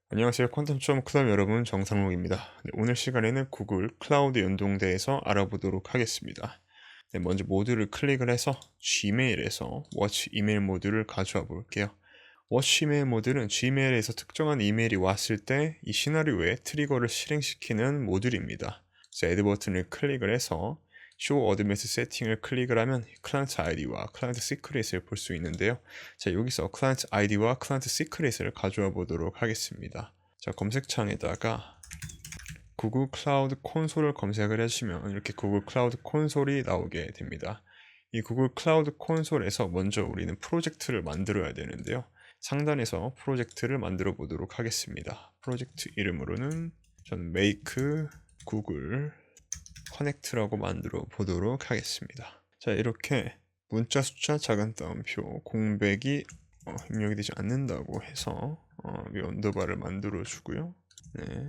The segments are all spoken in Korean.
안녕하세요. 퀀텀 클럽 여러분, 정상록입니다. 오늘 시간에는 구글 클라우드 연동대에서 알아보도록 하겠습니다. 먼저 모드를 클릭을 해서 Gmail에서 워치 이메일 모드를 가져와 볼게요. 워치 이메일 모드는 Gmail에서 특정한 이메일이 왔을 때 이 시나리오에 트리거를 실행시키는 모듈입니다. 그래서 애드 버튼을 클릭을 해서 Show Advanced 세팅을 클릭을 하면 클라이언트 아이디와 클라이언트 시크릿을 볼 수 있는데요. 자, 여기서 클라이언트 아이디와 클라이언트 시크릿을 가져와 보도록 하겠습니다. 자, 검색창에다가 구글 클라우드 콘솔을 검색을 해주시면 이렇게 구글 클라우드 콘솔이 나오게 됩니다. 이 구글 클라우드 콘솔에서 먼저 우리는 프로젝트를 만들어야 되는데요. 상단에서 프로젝트를 만들어 보도록 하겠습니다. 프로젝트 이름으로는 저는 make google connect라고 만들어 보도록 하겠습니다. 자, 이렇게 문자 숫자 작은 따옴표 공백이 입력이 되지 않는다고 해서 위 언더바를 만들어 주고요. 네,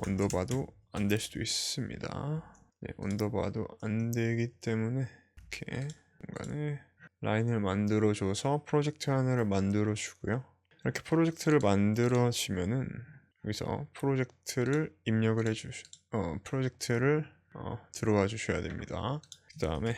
언더바도 안 될 수도 있습니다. 네, 언더바도 안 되기 때문에 이렇게 공간을 라인을 만들어 줘서 프로젝트 하나를 만들어 주고요. 이렇게 프로젝트를 만들어 지면은 여기서 프로젝트를 입력을 프로젝트를 들어와 주셔야 됩니다. 그 다음에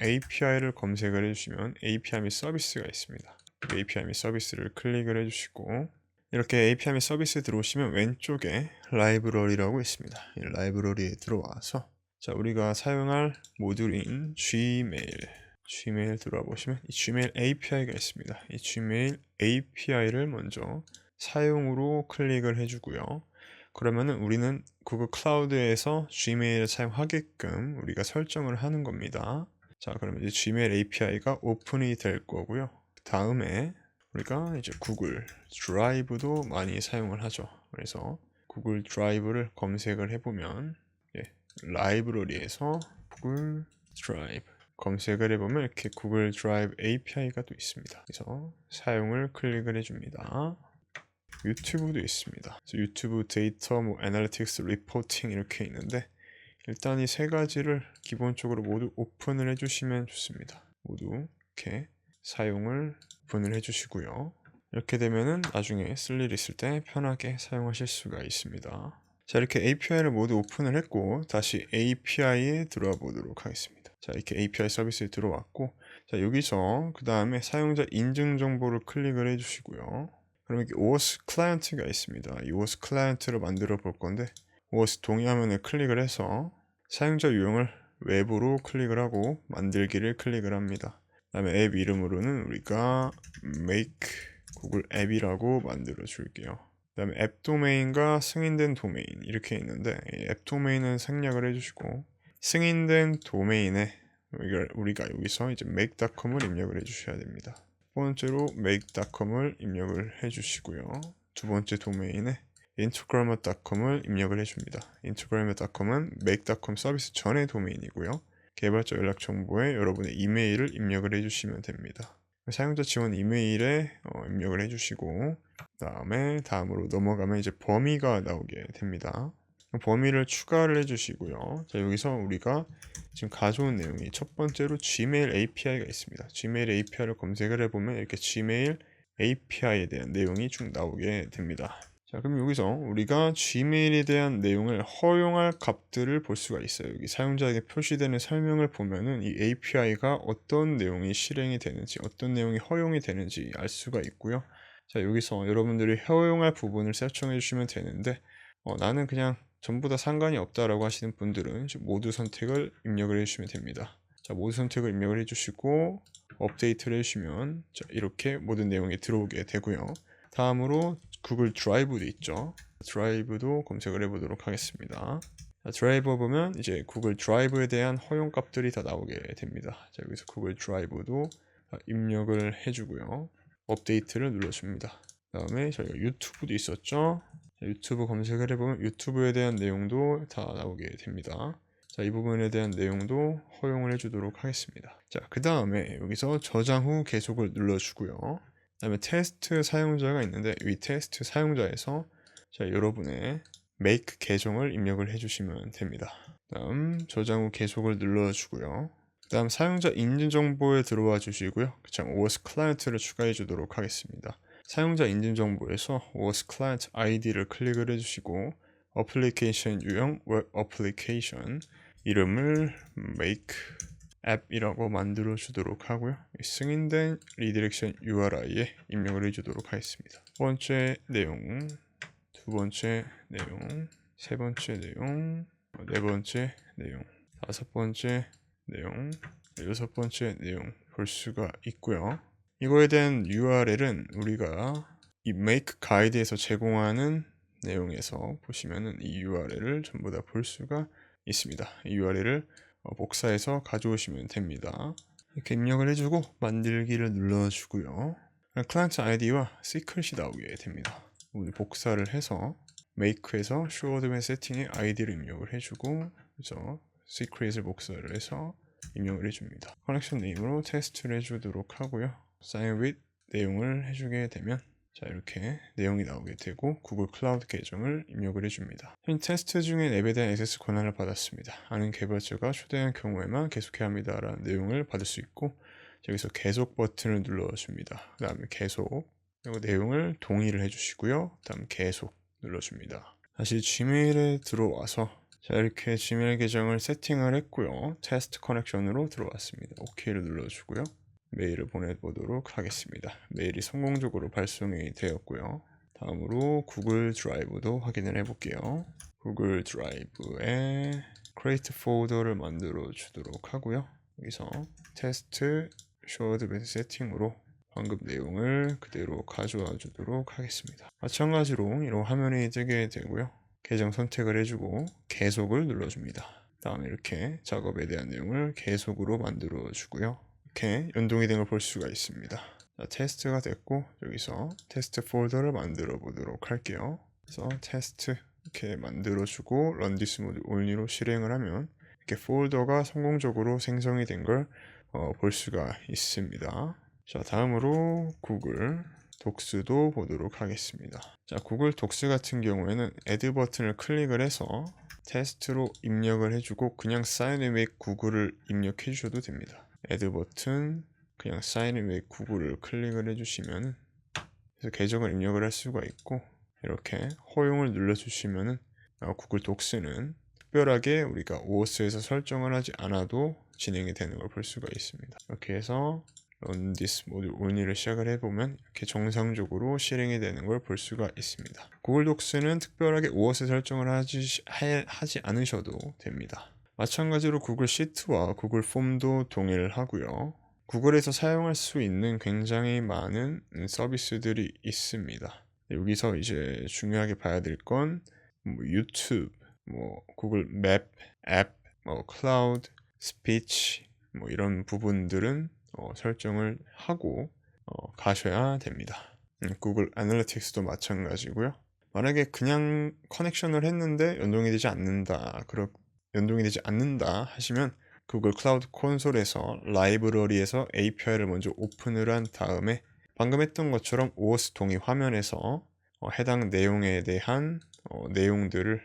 API를 검색을 해주시면 API 및 서비스가 있습니다. API 및 서비스를 클릭을 해주시고 이렇게 API 및 서비스 들어오시면 왼쪽에 라이브러리라고 있습니다. 이 라이브러리에 들어와서 자, 우리가 사용할 모듈인 Gmail 들어와 보시면 이 Gmail API가 있습니다. 이 Gmail API를 먼저 사용으로 클릭을 해주고요. 그러면은 우리는 구글 클라우드에서 Gmail을 사용하게끔 우리가 설정을 하는 겁니다. 자, 그러면 이제 Gmail API가 오픈이 될 거고요. 그 다음에 우리가 이제 구글 드라이브도 많이 사용을 하죠. 그래서 구글 드라이브를 검색을 해보면 라이브러리에서 구글 드라이브 검색을 해보면 이렇게 구글 드라이브 API가 또 있습니다. 그래서 사용을 클릭을 해줍니다. 유튜브도 있습니다. 유튜브 데이터, 애널리틱스, 리포팅 이렇게 있는데 일단 이 세 가지를 기본적으로 모두 오픈을 해주시면 좋습니다. 모두 이렇게 사용을 오픈을 해주시고요. 이렇게 되면은 나중에 쓸 일 있을 때 편하게 사용하실 수가 있습니다. 자, 이렇게 API를 모두 오픈을 했고 다시 API에 들어와 보도록 하겠습니다. 자, 이렇게 API 서비스에 들어왔고 자, 여기서 그 다음에 사용자 인증 정보를 클릭을 해주시고요. 그럼 여기 OAuth 클라이언트가 있습니다. 이 OAuth 클라이언트를 만들어 볼 건데 OAuth 동의화면을 클릭을 해서 사용자 유형을 외부로 클릭을 하고 만들기를 클릭을 합니다. 그 다음에 앱 이름으로는 우리가 make 구글 앱이라고 만들어 줄게요. 그 다음에 앱 도메인과 승인된 도메인 이렇게 있는데 앱 도메인은 생략을 해주시고 승인된 도메인에 우리가 여기서 이제 make.com을 입력을 해주셔야 됩니다. 첫 번째로 make.com을 입력을 해주시고요. 두 번째 도메인에 instagram.com을 입력을 해줍니다. instagram.com은 make.com 서비스 전의 도메인이고요. 개발자 연락 정보에 여러분의 이메일을 입력을 해주시면 됩니다. 사용자 지원 이메일에 입력을 해주시고 다음으로 넘어가면 이제 범위가 나오게 됩니다. 범위를 추가를 해주시고요. 자, 여기서 우리가 지금 가져온 내용이 첫 번째로 Gmail API가 있습니다. Gmail API를 검색을 해보면 이렇게 Gmail API에 대한 내용이 쭉 나오게 됩니다. 자, 그럼 여기서 우리가 Gmail에 대한 내용을 허용할 값들을 볼 수가 있어요. 여기 사용자에게 표시되는 설명을 보면은 이 API가 어떤 내용이 실행이 되는지, 어떤 내용이 허용이 되는지 알 수가 있고요. 자, 여기서 여러분들이 허용할 부분을 설정해 주시면 되는데, 나는 그냥 전부 다 상관이 없다라고 하시는 분들은 모두 선택을 입력을 해주시면 됩니다. 자, 모두 선택을 입력을 해주시고 업데이트를 해주시면 자, 이렇게 모든 내용이 들어오게 되고요. 다음으로 구글 드라이브도 있죠. 드라이브도 검색을 해보도록 하겠습니다. 자, 드라이브 보면 이제 구글 드라이브에 대한 허용값들이 다 나오게 됩니다. 자, 여기서 구글 드라이브도 입력을 해주고요. 업데이트를 눌러줍니다. 그 다음에 저희가 유튜브도 있었죠. 자, 유튜브 검색을 해보면 유튜브에 대한 내용도 다 나오게 됩니다. 자, 이 부분에 대한 내용도 허용을 해주도록 하겠습니다. 자, 그 다음에 여기서 저장 후 계속을 눌러주고요. 그 다음에 테스트 사용자가 있는데 이 테스트 사용자에서 자, 여러분의 make 계정을 입력을 해주시면 됩니다. 다음 저장 후 계속을 눌러주고요. 그 다음 사용자 인증 정보에 들어와 주시고요. 그냥 OS 클라이언트를 추가해 주도록 하겠습니다. 사용자 인증 정보에서 OS 클라이언트 ID를 클릭을 해주시고 어플리케이션 유형 웹 어플리케이션 이름을 make app이라고 만들어 주도록 하고요. 승인된 리디렉션 URI에 입력을 해주도록 하겠습니다. 첫 번째 내용, 두 번째 내용, 세 번째 내용, 네 번째 내용, 다섯 번째 내용, 여섯 번째 내용 볼 수가 있고요. 이거에 대한 URL은 우리가 이 make 가이드에서 제공하는 내용에서 보시면은 이 URL을 전부 다 볼 수가 있습니다. 이 URL을 복사해서 가져오시면 됩니다. 이렇게 입력을 해주고 만들기를 눌러주고요. 클라이언트 아이디와 시크릿이 나오게 됩니다. 우리 복사를 해서 make에서 show드맨 세팅에 아이디를 입력을 해주고 그래서 시크릿을 복사를 해서 입력을 해줍니다. 커넥션 네임으로 테스트를 해주도록 하고요. sign with 내용을 해주게 되면 자 이렇게 내용이 나오게 되고 구글 클라우드 계정을 입력을 해줍니다. 현 테스트 중에 앱에 대한 액세스 권한을 받았습니다. 아는 개발자가 초대한 경우에만 계속해야 합니다 라는 내용을 받을 수 있고 여기서 계속 버튼을 눌러줍니다. 그 다음에 계속 그리고 내용을 동의를 해주시고요. 그 다음 계속 눌러줍니다. 다시 지메일에 들어와서 자 이렇게 지메일 계정을 세팅을 했고요. 테스트 커넥션으로 들어왔습니다. OK를 눌러주고요. 메일을 보내보도록 하겠습니다. 메일이 성공적으로 발송이 되었고요. 다음으로 구글 드라이브도 확인을 해볼게요. 구글 드라이브에 create 폴더를 만들어 주도록 하고요. 여기서 테스트 showed 세팅으로 방금 내용을 그대로 가져와 주도록 하겠습니다. 마찬가지로 이런 화면이 뜨게 되고요. 계정 선택을 해주고 계속을 눌러줍니다. 다음에 이렇게 작업에 대한 내용을 계속으로 만들어 주고요. 이렇게 연동이 된 걸 볼 수가 있습니다. 자, 테스트가 됐고 여기서 테스트 폴더를 만들어 보도록 할게요. 그래서 테스트 이렇게 만들어 주고 run this mode only로 실행을 하면 이렇게 폴더가 성공적으로 생성이 된 걸 볼 수가 있습니다. 자 다음으로 구글 독스도 보도록 하겠습니다. 자 구글 독스 같은 경우에는 add 버튼을 클릭을 해서 테스트로 입력을 해주고 그냥 sign in with 구글을 입력해 주셔도 됩니다. add 버튼 그냥 sign in with 구글을 클릭을 해주시면 그래서 계정을 입력을 할 수가 있고 이렇게 허용을 눌러주시면은 구글 독스는 특별하게 우리가 OS에서 설정을 하지 않아도 진행이 되는 걸 볼 수가 있습니다. 이렇게 해서 run this mode only를 시작을 해보면 이렇게 정상적으로 실행이 되는 걸 볼 수가 있습니다. 구글 독스는 특별하게 OS 설정을 하지 않으셔도 됩니다. 마찬가지로 구글 시트와 구글 폼도 동일을 하고요. 구글에서 사용할 수 있는 굉장히 많은 서비스들이 있습니다. 여기서 이제 중요하게 봐야 될 건 유튜브, 구글 맵, 앱, 클라우드, 스피치 이런 부분들은 설정을 하고 가셔야 됩니다. 구글 애널리틱스도 마찬가지고요. 만약에 그냥 커넥션을 했는데 연동이 되지 않는다 하시면 구글 클라우드 콘솔에서 라이브러리에서 API를 먼저 오픈을 한 다음에 방금 했던 것처럼 OS 동의 화면에서 해당 내용에 대한 내용들을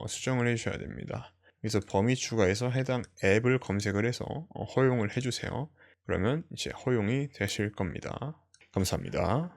수정을 해주셔야 됩니다. 그래서 범위 추가해서 해당 앱을 검색을 해서 허용을 해주세요. 그러면 이제 허용이 되실 겁니다. 감사합니다.